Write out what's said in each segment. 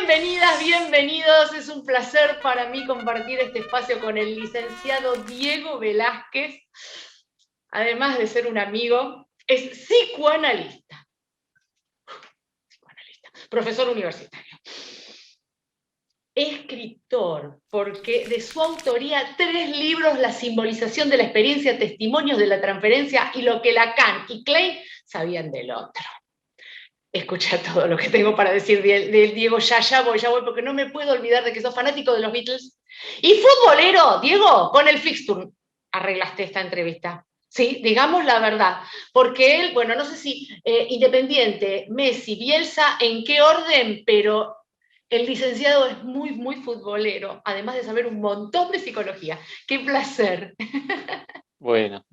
Bienvenidas, bienvenidos. Es un placer para mí compartir este espacio con el licenciado Diego Velázquez. Además de ser un amigo, es psicoanalista, profesor universitario, escritor, porque de su autoría 3 libros: La simbolización de la experiencia, Testimonios de la transferencia y Lo que Lacan y Klein sabían del otro. Escucha todo lo que tengo para decir del Diego, ya voy, porque no me puedo olvidar de que sos fanático de los Beatles. Y futbolero, Diego, con el fixture arreglaste esta entrevista. Sí, digamos la verdad. Porque él, bueno, no sé si Independiente, Messi, Bielsa, en qué orden, pero el licenciado es muy, muy futbolero, además de saber un montón de psicología. ¡Qué placer! Bueno.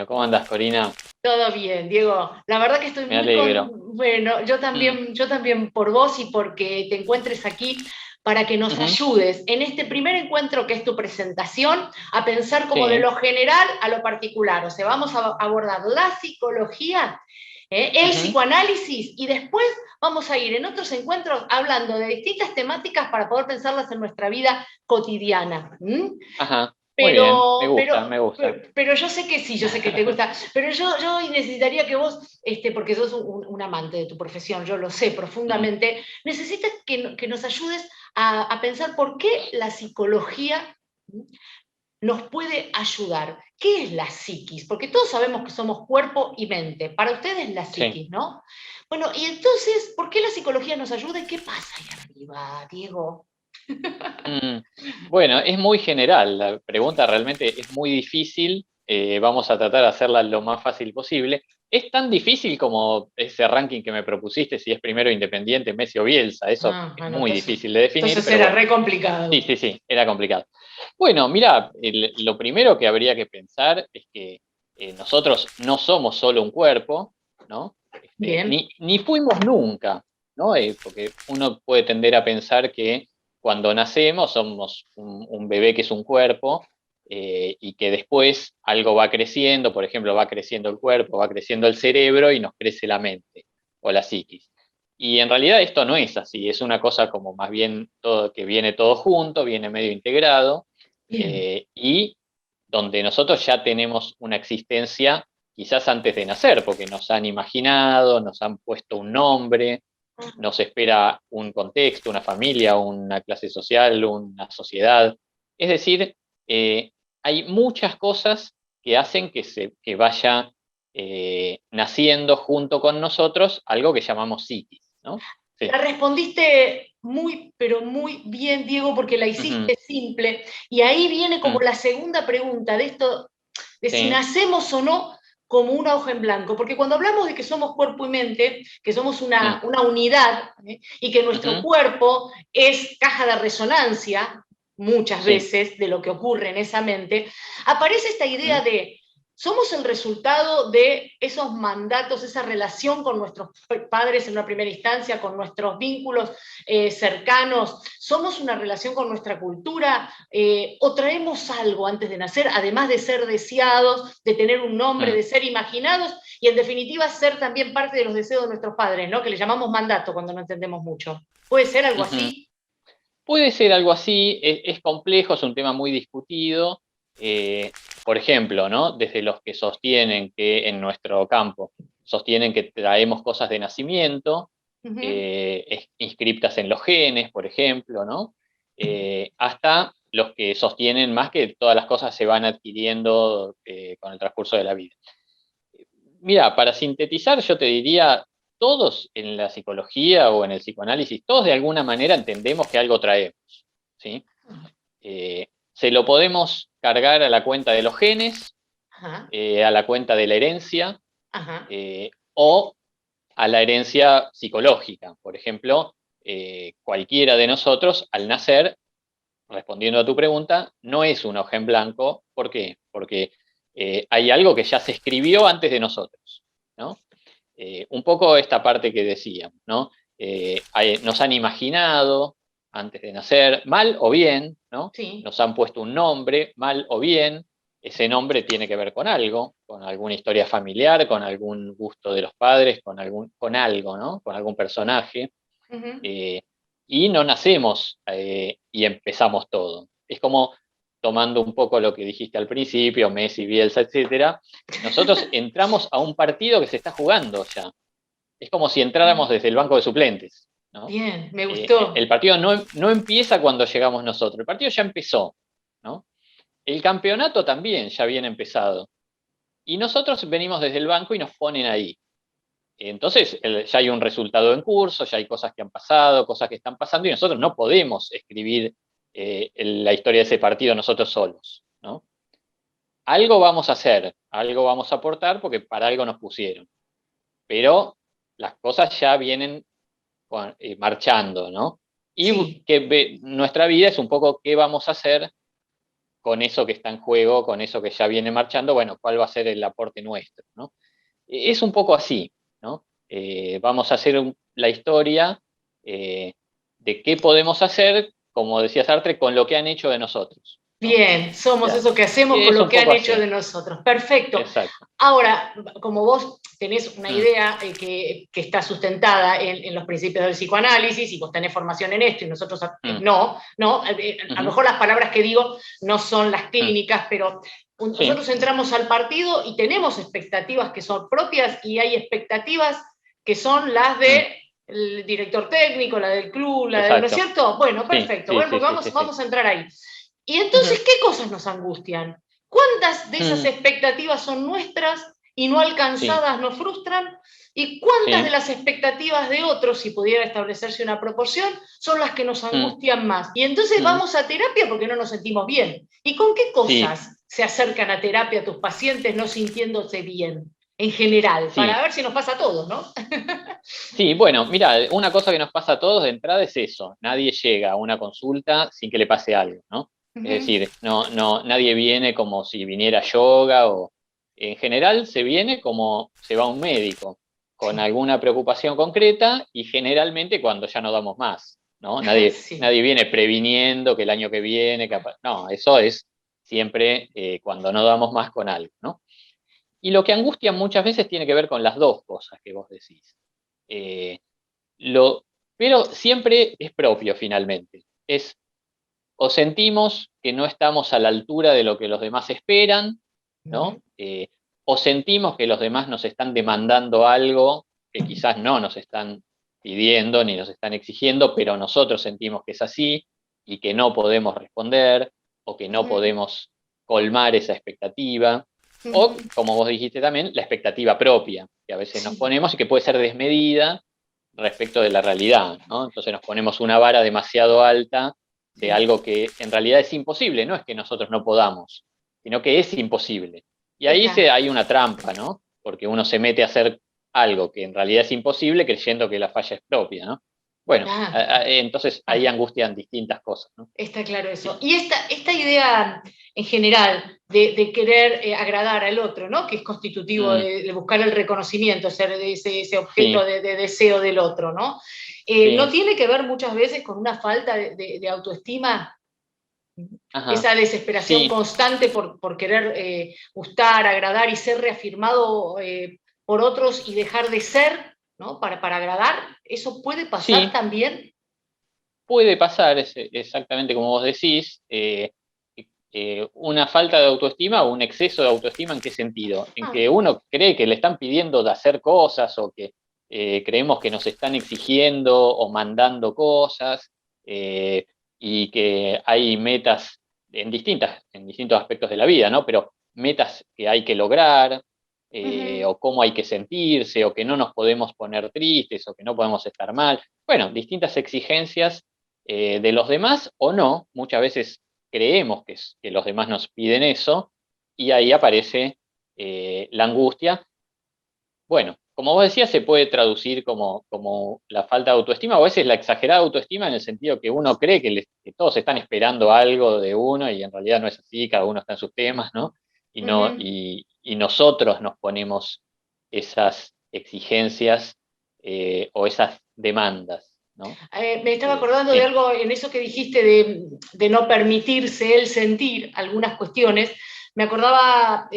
¿Cómo andás, Corina? Todo bien, Diego. La verdad que estoy Me muy alegro. bueno, Mm, yo también por vos y porque te encuentres aquí para que nos ujú, ayudes en este primer encuentro que es tu presentación a pensar como de sí, lo general a lo particular. O sea, vamos a abordar la psicología, el ujú, psicoanálisis y después vamos a ir en otros encuentros hablando de distintas temáticas para poder pensarlas en nuestra vida cotidiana. ¿Mm? ajá. Muy bien, me Pero, gusta, pero, me gusta. pero yo sé que sí, yo sé que te gusta, pero yo necesitaría que vos, porque sos un amante de tu profesión, yo lo sé Mm, profundamente, necesitas que nos ayudes a pensar por qué la psicología nos puede ayudar. ¿Qué es la psiquis? Porque todos sabemos que somos cuerpo y mente. Para ustedes la sí. psiquis, ¿no? Bueno, y entonces, ¿por qué la psicología nos ayuda y qué pasa ahí arriba, Diego? Mm, Bueno, es muy general. La pregunta realmente es muy difícil. Vamos a tratar de hacerla lo más fácil posible. Es tan difícil como ese ranking que me propusiste, si es primero Independiente, Messi o Bielsa. Eso Ah, es bueno, muy difícil de definir, entonces pero era bueno. re complicado. Sí, era complicado. Bueno, mira, lo primero que habría que pensar es que nosotros no somos solo un cuerpo, ¿no? Bien. Ni fuimos nunca, ¿no? Porque uno puede tender a pensar que cuando nacemos somos un bebé que es un cuerpo y que después algo va creciendo, por ejemplo, va creciendo el cuerpo, va creciendo el cerebro y nos crece la mente o la psiquis. Y en realidad esto no es así, es una cosa como más bien todo, que viene todo junto, viene medio integrado, Bien. y donde nosotros ya tenemos una existencia quizás antes de nacer, porque nos han imaginado, nos han puesto un nombre, nos espera un contexto, una familia, una clase social, una sociedad. Es decir, hay muchas cosas que hacen que vaya naciendo junto con nosotros algo que llamamos psiquis, ¿no? La Sí. respondiste muy, pero muy bien, Diego, porque la Ujú, hiciste simple. Y ahí viene como mm, la segunda pregunta de esto, de si sí, nacemos o no como una hoja en blanco. Porque cuando hablamos de que somos cuerpo y mente, que somos mm, una unidad, y que nuestro ujú, cuerpo es caja de resonancia, muchas sí, veces, de lo que ocurre en esa mente, aparece esta idea mm, de somos el resultado de esos mandatos, esa relación con nuestros padres en una primera instancia, con nuestros vínculos cercanos. ¿Somos una relación con nuestra cultura o traemos algo antes de nacer, además de ser deseados, de tener un nombre, mm, de ser imaginados y en definitiva ser también parte de los deseos de nuestros padres, ¿no? Que le llamamos mandato cuando no entendemos mucho? ¿Puede ser algo ujú. así? Puede ser algo así, es complejo, es un tema muy discutido. Por ejemplo, ¿no? Desde los que sostienen que en nuestro campo sostienen que traemos cosas de nacimiento, Uh -huh. inscriptas en los genes, por ejemplo, ¿no? Hasta los que sostienen más que todas las cosas se van adquiriendo con el transcurso de la vida. Mira, para sintetizar, yo te diría, todos en la psicología o en el psicoanálisis, todos de alguna manera entendemos que algo traemos, ¿sí? Se lo podemos cargar a la cuenta de los genes, Ajá, a la cuenta de la herencia, ajá. o a la herencia psicológica. Por ejemplo, cualquiera de nosotros al nacer, respondiendo a tu pregunta, no es una hoja en blanco. ¿Por qué? Porque hay algo que ya se escribió antes de nosotros, ¿no? Un poco esta parte que decíamos, ¿no? Nos han imaginado antes de nacer, mal o bien, ¿no? Sí. Nos han puesto un nombre, mal o bien. Ese nombre tiene que ver con algo, con alguna historia familiar, con algún gusto de los padres, con algo, ¿no? Con algún personaje. Uh -huh. Eh, y no nacemos y empezamos todo. Es como, tomando un poco lo que dijiste al principio, Messi, Bielsa, etcétera, nosotros entramos a un partido que se está jugando ya. Es como si entráramos desde el banco de suplentes, ¿no? Bien, me gustó. El partido no empieza cuando llegamos nosotros, el partido ya empezó, ¿no? El campeonato también ya viene empezado. Y nosotros venimos desde el banco y nos ponen ahí. Entonces, ya hay un resultado en curso, ya hay cosas que han pasado, cosas que están pasando, y nosotros no podemos escribir la historia de ese partido nosotros solos, ¿no? Algo vamos a hacer, algo vamos a aportar, porque para algo nos pusieron. Pero las cosas ya vienen marchando, ¿no? Y Sí, que nuestra vida es un poco qué vamos a hacer con eso que está en juego, con eso que ya viene marchando, bueno, cuál va a ser el aporte nuestro, ¿no? Es un poco así, ¿no? Vamos a hacer la historia de qué podemos hacer, como decía Sartre, con lo que han hecho de nosotros, ¿no? bien, somos Ya, eso que hacemos con es lo un que poco han hecho así, de nosotros. Perfecto. exacto. Ahora, como vos tenés una Mm, idea que está sustentada en los principios del psicoanálisis y vos tenés formación en esto y nosotros mm, no, a lo ujú, mejor las palabras que digo no son las mm, clínicas, pero sí, nosotros entramos al partido y tenemos expectativas que son propias y hay expectativas que son las mm, del director técnico, la del club, ¿no es exacto. cierto? Bueno, Sí, perfecto, sí, bueno, sí, porque sí, sí, sí. vamos a entrar ahí. Y Ujú, entonces, ¿qué cosas nos angustian? ¿Cuántas de esas mm, expectativas son nuestras y no sí, alcanzadas nos frustran? ¿Y cuántas de sí, las expectativas de otros, si pudiera establecerse una proporción, son las que nos mm, angustian más? Y entonces mm, vamos a terapia porque no nos sentimos bien. ¿Y con qué sí, cosas se acercan a terapia tus pacientes no sintiéndose bien? En general, para sí. ver si nos pasa a todos, ¿no? Sí, bueno, mira, una cosa que nos pasa a todos de entrada es eso. Nadie llega a una consulta sin que le pase algo, ¿no? Es Ujú. decir, nadie viene como si viniera yoga o en general se viene como se va a un médico, con Sí, alguna preocupación concreta y generalmente cuando ya no damos más, ¿no? sí. Nadie viene previniendo que el año que viene, no, eso es siempre cuando no damos más con algo, ¿no? Y lo que angustia muchas veces tiene que ver con las dos cosas que vos decís. Eh, lo, pero siempre es propio finalmente. O sentimos que no estamos a la altura de lo que los demás esperan, Ujú. ¿no? O sentimos que los demás nos están demandando algo que quizás no nos están pidiendo ni nos están exigiendo, pero nosotros sentimos que es así y que no podemos responder o que no Ujú. podemos colmar esa expectativa. O, Ujú. como vos dijiste también, la expectativa propia, que a veces nos Sí. ponemos y que puede ser desmedida respecto de la realidad, ¿no? Entonces nos ponemos una vara demasiado alta de Sí. algo que en realidad es imposible, no es que nosotros no podamos, sino que es imposible. Y ahí Está. hay una trampa, ¿no? Porque uno se mete a hacer algo que en realidad es imposible creyendo que la falla es propia, ¿no? Bueno, Ah, entonces ahí ah. angustian distintas cosas, ¿no? Está claro eso. Sí, Y esta idea en general de querer agradar al otro, ¿no? Que es constitutivo mm, de buscar el reconocimiento, ser ese objeto sí, de deseo del otro, ¿no? ¿No sí, tiene que ver muchas veces con una falta de autoestima? ajá, Esa desesperación sí, constante por querer gustar, agradar y ser reafirmado por otros y dejar de ser, ¿no? Para agradar, ¿eso puede pasar sí, también? puede pasar, exactamente como vos decís, una falta de autoestima o un exceso de autoestima, ¿en qué sentido? En Ah, que uno cree que le están pidiendo de hacer cosas o que creemos que nos están exigiendo o mandando cosas eh, y que hay metas en distintos aspectos de la vida, ¿no? Pero metas que hay que lograr uh-huh, o cómo hay que sentirse o que no nos podemos poner tristes o que no podemos estar mal. Bueno, distintas exigencias de los demás o no. Muchas veces creemos que los demás nos piden eso y ahí aparece la angustia. Bueno, como vos decías, se puede traducir como la falta de autoestima o a veces la exagerada autoestima en el sentido que uno cree que todos están esperando algo de uno y en realidad no es así, cada uno está en sus temas, ¿no? uh-huh. Y nosotros nos ponemos esas exigencias o esas demandas, ¿no? Me estaba acordando de Sí. algo en eso que dijiste de no permitirse el sentir algunas cuestiones. me acordaba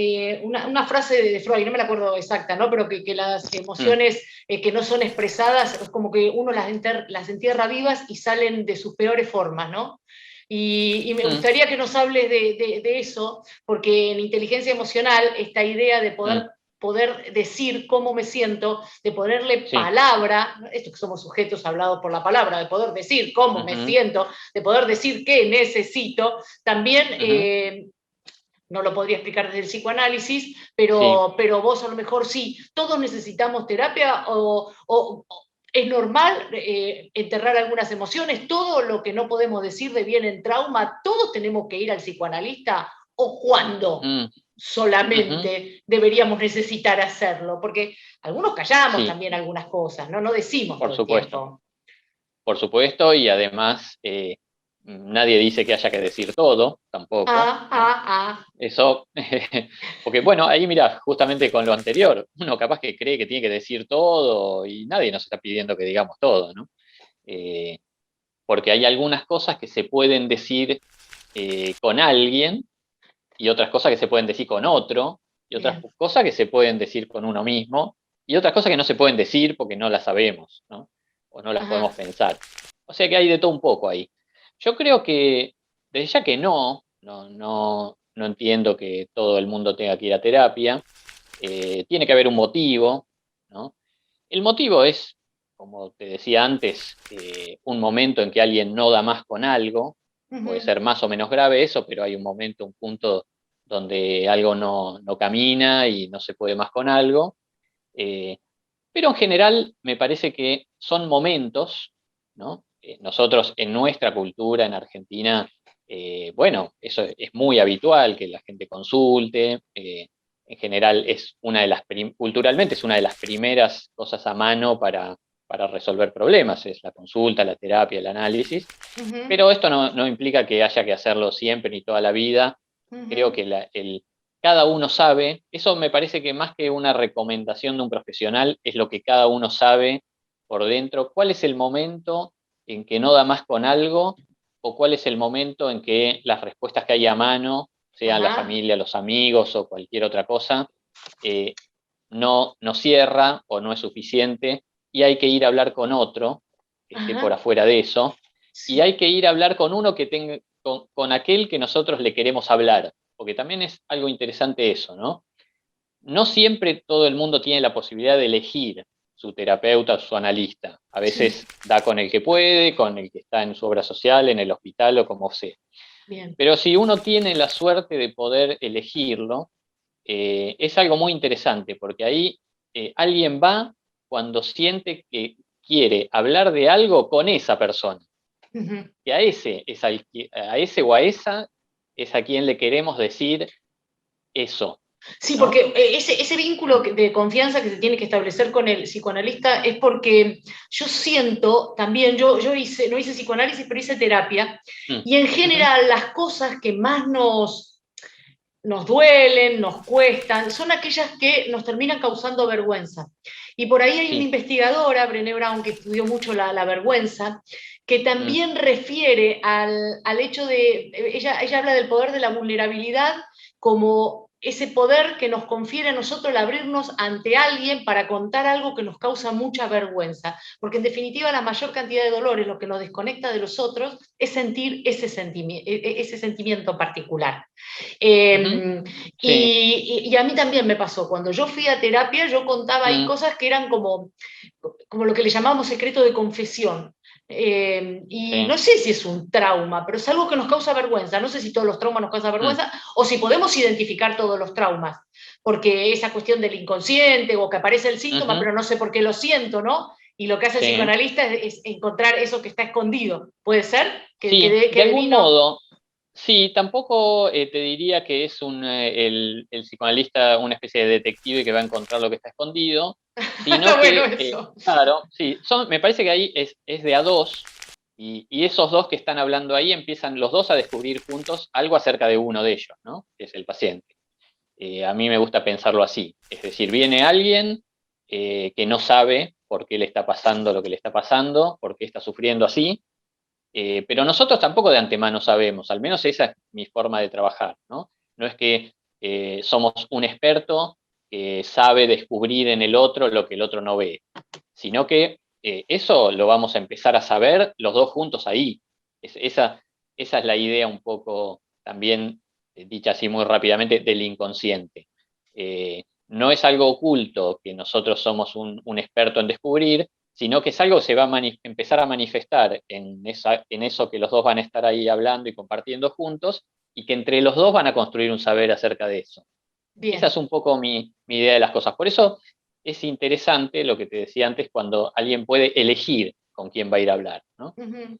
una frase de Freud, no me la acuerdo exacta, ¿no? Pero que las emociones que no son expresadas, es como que uno las entierra vivas y salen de sus peores formas, ¿no? Y me gustaría que nos hables de eso, porque en inteligencia emocional, esta idea de poder decir cómo me siento, de ponerle Sí. palabra, esto que somos sujetos hablados por la palabra, de poder decir cómo me siento, de poder decir qué necesito, también no lo podría explicar desde el psicoanálisis, pero vos a lo mejor sí, todos necesitamos terapia o es normal enterrar algunas emociones, todo lo que no podemos decir deviene en trauma, todos tenemos que ir al psicoanalista o cuándo solamente deberíamos necesitar hacerlo, porque algunos callamos también algunas cosas, no decimos Por todo el supuesto. tiempo. Por supuesto, y además nadie dice que haya que decir todo, tampoco. Eso, porque bueno, ahí mira, justamente con lo anterior, uno capaz que cree que tiene que decir todo y nadie nos está pidiendo que digamos todo, ¿no? Porque hay algunas cosas que se pueden decir con alguien y otras cosas que se pueden decir con otro y otras cosas que se pueden decir con uno mismo y otras cosas que no se pueden decir porque no las sabemos, ¿no? O no las podemos pensar. O sea que hay de todo un poco ahí. Yo creo que, desde ya que no entiendo que todo el mundo tenga que ir a terapia. Tiene que haber un motivo, ¿no? El motivo es, como te decía antes, un momento en que alguien no da más con algo. Puede ser más o menos grave eso, pero hay un momento, un punto donde algo no camina y no se puede más con algo. Pero en general me parece que son momentos, ¿no? Nosotros en nuestra cultura, en Argentina, bueno, eso es muy habitual que la gente consulte. En general es culturalmente es una de las primeras cosas a mano para resolver problemas, es la consulta, la terapia, el análisis. Pero esto no implica que haya que hacerlo siempre ni toda la vida. Creo que cada uno sabe, eso me parece que más que una recomendación de un profesional, es lo que cada uno sabe por dentro, cuál es el momento en que no da más con algo o cuál es el momento en que las respuestas que hay a mano, sean la familia, los amigos o cualquier otra cosa, no cierra o no es suficiente y hay que ir a hablar con otro que esté por afuera de eso y hay que ir a hablar con uno que tenga, con aquel que nosotros le queremos hablar, porque también es algo interesante eso, ¿no? No siempre todo el mundo tiene la posibilidad de elegir su terapeuta o su analista. A veces da con el que puede, con el que está en su obra social, en el hospital o como sea. Bien. Pero si uno tiene la suerte de poder elegirlo, es algo muy interesante, porque ahí alguien va cuando siente que quiere hablar de algo con esa persona. Y a ese o a esa es a quien le queremos decir eso. Sí, ¿no? porque ese vínculo de confianza que se tiene que establecer con el psicoanalista es porque yo siento también, yo no hice psicoanálisis, pero hice terapia, y en general las cosas que más nos duelen, nos cuestan, son aquellas que nos terminan causando vergüenza. Y por ahí hay una investigadora, Brené Brown, que estudió mucho la vergüenza, que también refiere al hecho de, ella habla del poder de la vulnerabilidad como ese poder que nos confiere a nosotros el abrirnos ante alguien para contar algo que nos causa mucha vergüenza, porque en definitiva la mayor cantidad de dolores, lo que nos desconecta de los otros, es sentir ese sentimiento particular. Y a mí también me pasó, cuando yo fui a terapia, yo contaba ahí cosas que eran como lo que le llamamos secreto de confesión. No sé si es un trauma, pero es algo que nos causa vergüenza. No sé si todos los traumas nos causan vergüenza o si podemos identificar todos los traumas, porque esa cuestión del inconsciente o que aparece el síntoma, pero no sé por qué lo siento, ¿no? Y lo que hace el psicoanalista es encontrar eso que está escondido. ¿Puede ser? De algún modo. Sí, tampoco te diría que es el psicoanalista una especie de detective que va a encontrar lo que está escondido, sino que, claro, sí, me parece que ahí es de a dos, y esos dos que están hablando ahí empiezan los dos a descubrir juntos algo acerca de uno de ellos, ¿no? Que es el paciente. A mí me gusta pensarlo así, es decir, viene alguien que no sabe por qué le está pasando lo que le está pasando, por qué está sufriendo así, pero nosotros tampoco de antemano sabemos, al menos esa es mi forma de trabajar, ¿no? No es que somos un experto que sabe descubrir en el otro lo que el otro no ve, sino que eso lo vamos a empezar a saber los dos juntos ahí. Esa es la idea un poco también, dicha así muy rápidamente, del inconsciente. No es algo oculto que nosotros somos un experto en descubrir, sino que es algo que se va a empezar a manifestar en eso que los dos van a estar ahí hablando y compartiendo juntos, y que entre los dos van a construir un saber acerca de eso. Bien. Esa es un poco mi idea de las cosas. Por eso es interesante lo que te decía antes, cuando alguien puede elegir con quién va a ir a hablar, ¿no? Uh-huh.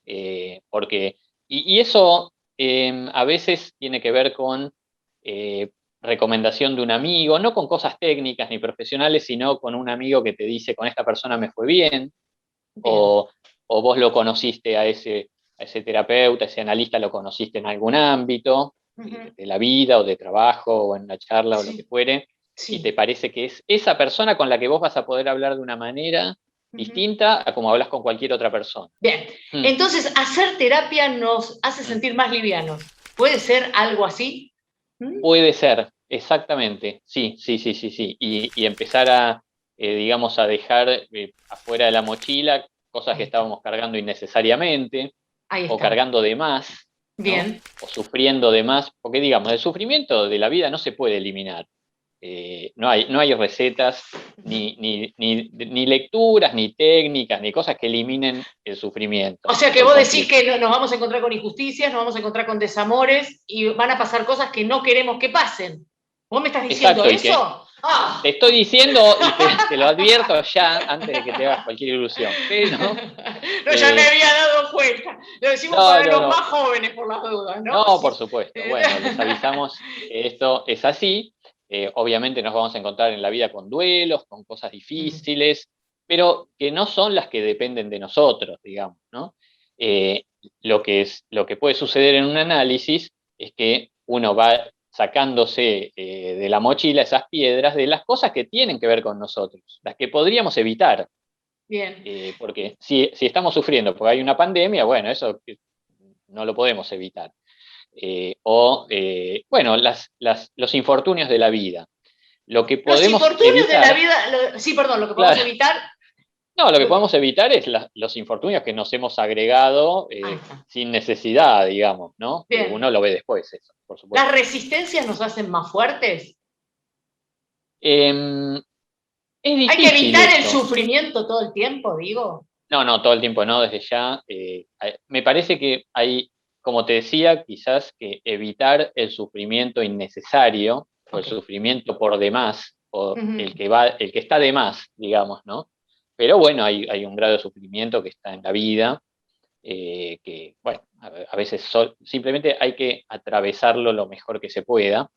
Y eso a veces tiene que ver con recomendación de un amigo, no con cosas técnicas ni profesionales, sino con un amigo que te dice, con esta persona me fue bien. O vos lo conociste a ese terapeuta, ese analista lo conociste en algún ámbito, uh-huh, de la vida o de trabajo o en una charla o lo que fuere, sí. y te parece que es esa persona con la que vos vas a poder hablar de una manera distinta a como hablas con cualquier otra persona. Bien, entonces hacer terapia nos hace sentir más livianos. ¿Puede ser algo así? Puede ser, exactamente, sí. Y empezar a, digamos, a dejar afuera de la mochila cosas que estábamos cargando innecesariamente, o cargando de más, bien, ¿no? O sufriendo de más, porque digamos, el sufrimiento de la vida no se puede eliminar. No hay recetas, ni lecturas, ni técnicas, ni cosas que eliminen el sufrimiento. O sea que vos decís que nos vamos a encontrar con injusticias, nos vamos a encontrar con desamores y van a pasar cosas que no queremos que pasen. ¿Vos me estás diciendo eso? Te estoy diciendo, y te lo advierto ya antes de que te hagas cualquier ilusión. Pero, no, ya me había dado cuenta. Lo decimos para los más jóvenes, por las dudas, ¿no? No, por supuesto. Bueno, les avisamos que esto es así. Obviamente nos vamos a encontrar en la vida con duelos, con cosas difíciles, pero que no son las que dependen de nosotros, digamos, ¿no? Lo que puede suceder en un análisis es que uno va sacándose de la mochila esas piedras de las cosas que tienen que ver con nosotros, las que podríamos evitar. Bien. Porque si estamos sufriendo porque hay una pandemia, bueno, eso no lo podemos evitar. Bueno, los infortunios de la vida. Lo que podemos los infortunios evitar, de la vida, sí, perdón, lo que podemos evitar. No, lo que podemos evitar es los infortunios que nos hemos agregado sin necesidad, digamos, ¿no? Uno lo ve después, eso, por supuesto. ¿Las resistencias nos hacen más fuertes? Es difícil. ¿Hay que evitar el sufrimiento todo el tiempo, digo? No, todo el tiempo no, desde ya. Me parece que hay, como te decía, quizás que evitar el sufrimiento innecesario, o el sufrimiento por demás, o el que está de más, digamos, ¿no? Pero bueno, hay un grado de sufrimiento que está en la vida, que, bueno, a veces simplemente hay que atravesarlo lo mejor que se pueda,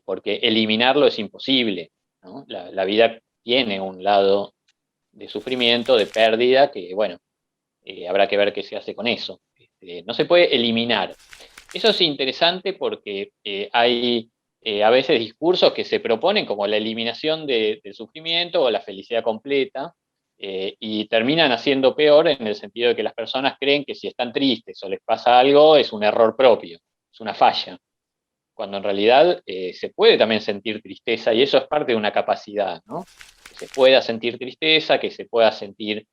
porque eliminarlo es imposible, ¿no? La vida tiene un lado de sufrimiento, de pérdida, que, bueno, habrá que ver qué se hace con eso. No se puede eliminar. Eso es interesante porque hay a veces discursos que se proponen como la eliminación del sufrimiento o la felicidad completa, y terminan haciendo peor en el sentido de que las personas creen que si están tristes o les pasa algo es un error propio, es una falla, cuando en realidad se puede también sentir tristeza, y eso es parte de una capacidad, ¿no? Que se pueda sentir tristeza, que se pueda sentir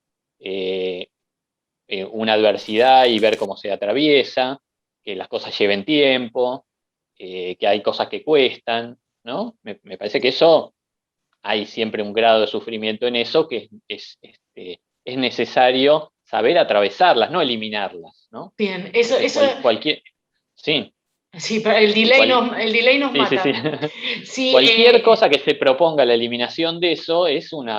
una adversidad y ver cómo se atraviesa, que las cosas lleven tiempo, que hay cosas que cuestan, ¿no? Me parece que eso, hay siempre un grado de sufrimiento en eso que es necesario saber atravesarlas, no eliminarlas, ¿no? Bien, eso... Sí. Sí, pero el delay nos mata. Sí. Cualquier cosa que se proponga la eliminación de eso es un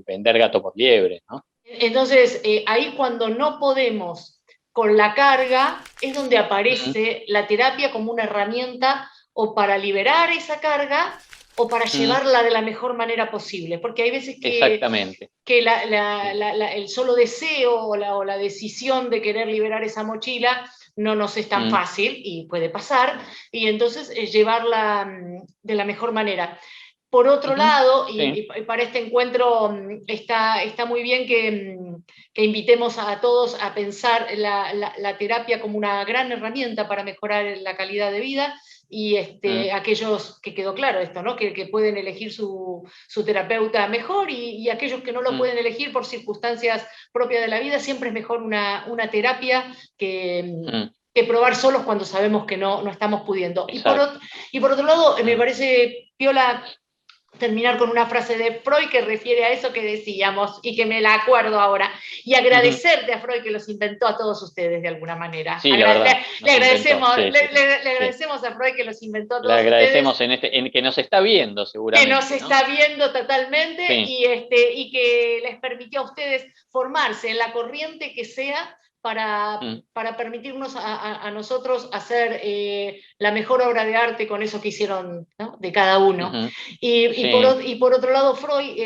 vender gato por liebre, ¿no? Entonces, ahí cuando no podemos con la carga, es donde aparece la terapia como una herramienta o para liberar esa carga o para llevarla de la mejor manera posible. Porque hay veces que el solo deseo o la decisión de querer liberar esa mochila no nos es tan fácil, y puede pasar, y entonces llevarla de la mejor manera. Por otro lado, y para este encuentro está muy bien que invitemos a todos a pensar la terapia como una gran herramienta para mejorar la calidad de vida, y aquellos que quedó claro esto, ¿no? Que pueden elegir su terapeuta mejor, y aquellos que no lo pueden elegir por circunstancias propias de la vida, siempre es mejor una terapia que probar solos cuando sabemos que no estamos pudiendo. Y por otro lado, me parece piola terminar con una frase de Freud que refiere a eso que decíamos y que me la acuerdo ahora, y agradecerte a Freud que los inventó a todos ustedes de alguna manera. Sí, la verdad, le agradecemos a Freud que los inventó a todos ustedes. Le agradecemos en que nos está viendo seguramente. Que nos está viendo totalmente, sí. Y que les permitió a ustedes formarse en la corriente que sea para permitirnos a nosotros hacer la mejor obra de arte con eso que hicieron, ¿no? De cada uno. Y por otro lado, Freud,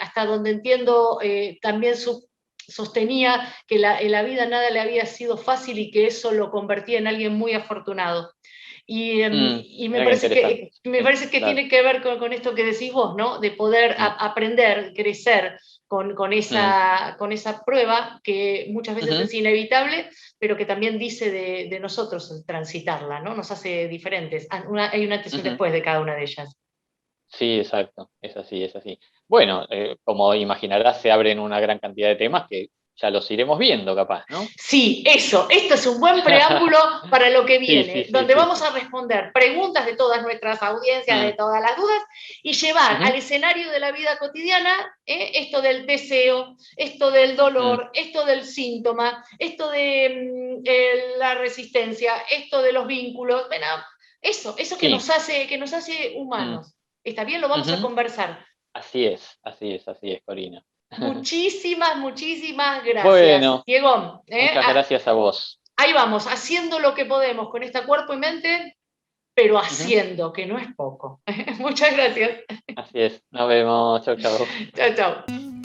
hasta donde entiendo, también sostenía que en la vida nada le había sido fácil y que eso lo convertía en alguien muy afortunado. Y me parece que claro, tiene que ver con esto que decís vos, ¿no? De poder aprender, crecer con esa prueba que muchas veces es inevitable, pero que también dice de nosotros transitarla, ¿no? Nos hace diferentes. Hay un antes y un después de cada una de ellas. Sí, exacto, es así, es así. Bueno, como imaginarás, se abren una gran cantidad de temas que ya los iremos viendo, capaz, ¿no? Sí, esto es un buen preámbulo para lo que viene, donde vamos a responder preguntas de todas nuestras audiencias, de todas las dudas, y llevar al escenario de la vida cotidiana esto del deseo, esto del dolor, esto del síntoma, esto de la resistencia, esto de los vínculos, bueno, eso que nos hace humanos. ¿Está bien? Lo vamos a conversar. Así es, Corina. Muchísimas gracias. Bueno, Diego, muchas gracias a vos. Ahí vamos, haciendo lo que podemos con esta cuerpo y mente, pero haciendo, que no es poco. Muchas gracias. Así es, nos vemos, chau, chau. Chau, chau.